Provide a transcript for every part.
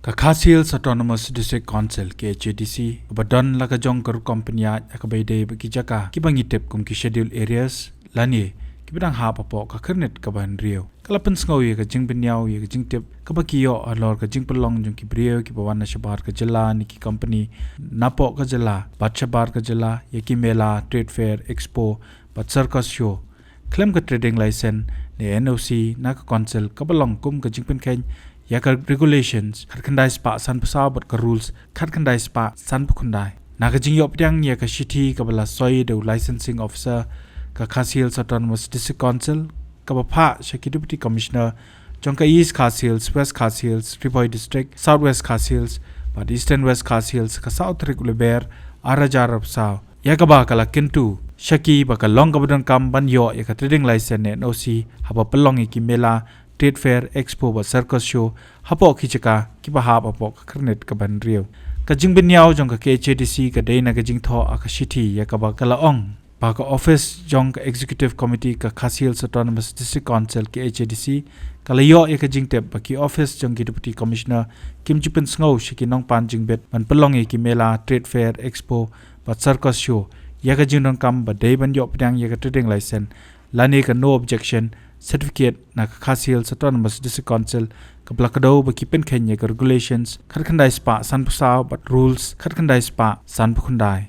Kakhasil Autonomous District Council KHADC badon laka jong karu kompanya akabaide bakijaka kibangitep kum ki schedule areas lani kibidang ha papo ka kernet kaban rio kalapan sngoy ka jing binyaw ye jing tep kabakiyo alor ka jing pelong jong ki brio ki bawana shabar ka jala ni ki company napo ka jala bachabar ka jala ye ki Mela trade fair expo bat Circus show Khlem ka trading license ne NOC na ka council kabalong kum ka jing pen khen ya ka regulations khatkhandai spa san pasau bat ka rules khatkhandai spa san phundai naga jingyo ptyang ya ka shithi ka bala soi de licensing officer ka Khasil Autonomous District Council ka ba pha shaki deputy commissioner jongka east Khasil west Khasil Kyrwoh district southwest Khasil but eastern west Khasil ka south regular arajar sapsau ya ka ba kala kintu shaki ba ka long ka badon kam ban yo ya ka trading license ne NOC haba pelong ki Mela trade fair expo ba Circus show hapo khichaka ki ba ha papo kharnet ka ban rio ka jing binyaw jong ka KHADC ka deina ka jing tho aka shithi ya ka ba kala ong ba ka office jong ka executive committee ka Khasil Autonomous District Council KHADC kala yo ya ka jing tep ba ki office jong ki deputy commissioner kim jipen sngo shiki nong pan jing bet man pelong ki Mela trade fair expo ba Circus show ya ka jing nong kam ba dei ban yo pdang ya ka trading license lani ka no objection certificate na Khasil Autonomous District Council ka blakado ba kipen khenya ka regulations khatkhandai spa san pasau but rules khatkhandai spa san phundai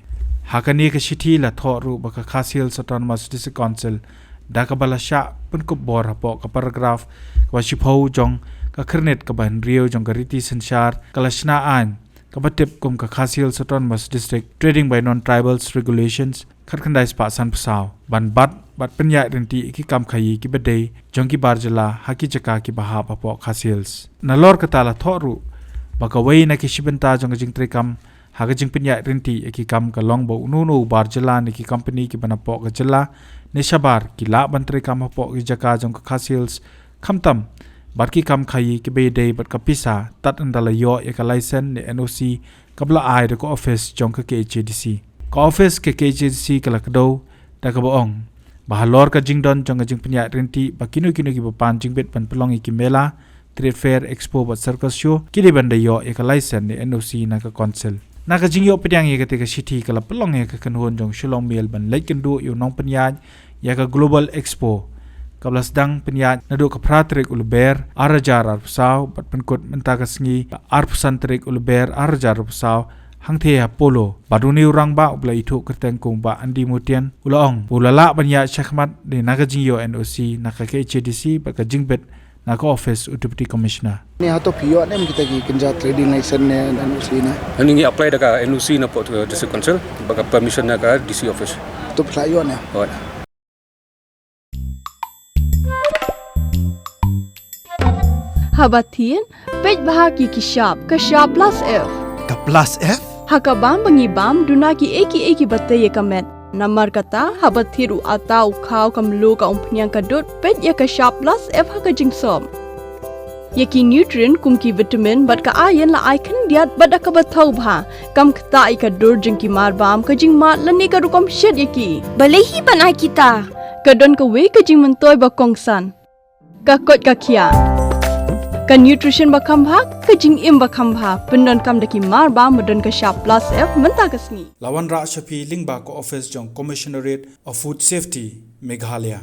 hakani ka shithi la thoru ba ka Khasil Autonomous District Council da ka bala sha pun ko bor hapo ka paragraph wa shipho jong ka kharnet ka ban rio jong ka riti sanchar kalashna an ka batep kum ka Khasil Autonomous District trading by non tribals regulations khatkhandai spa san pasau ban bat penya renti ki kam khayi ki bedei jongki barjala haki chaka ki baha papo Khasils nalor katala thoru baka wei na ki shibenta jong jing trekam haga jing penya renti ki kam ka longbo nu barjala ni ki company ki banapo ka jala ne shabar ki la bantre kam hapo ki jaka jong Khasils khamtam barki kam khayi ki bedei bat ka pisa tat andala yo ka license ne NOC kabla ai de ko office jong ka KHADC ko office ke KHADC kala kdo da ka boong bahalor ka jingdon jong jing penya renti bakino ki pan jingbet pan pelong ki Mela trade fair expo ba Circus show kili banda yo e ka license ne NOC na ka council na ka jingyo pedyang ye ka te ka shithi kala pelong ye ka kanhon jong Shillong Mail ban laiken do yo nong penya ya ka global expo kablas dang penya na do ka pratrek ulber arajar arpsau bat penkot menta ka sngi arpsantrek ulber arajar arpsau hangthea polo baduni urang ba ubla itu kerteng kong ba andi mutian ulaong ulala banya shakmat de naga jingyo NOC naka KHADC baka jingbet naka office deputy commissioner ni hato pio ne kita ki kenja trading license ne NOC na ani apply daga NOC na pot district council baka permission na ka DC office to playo ne oi habatin pej bahagi ki shop ka shop plus F ka plus F hakabam bangibam dunaki eki batte ye kamet namar kata habathiru atau khau kamlu ka umpnyang kadut pet ya ka sharp plus f haka jingsom yaki nutrient kumki vitamin bat ka iron la icon diat bada ka bathau bha kam khta i ka dur jingki mar bam ka jing ma lani ka rukom shed yaki balehi bana kita kadon ka we ka jing mentoy ba kongsan ka kot ka khia ka nutrition ba khambha ka jing im ba khambha pendon kam daki mar ba modon ka sharp plus f menta ka sngi lawan ra shapi lingba ko office jong commissionerate of food safety Meghalaya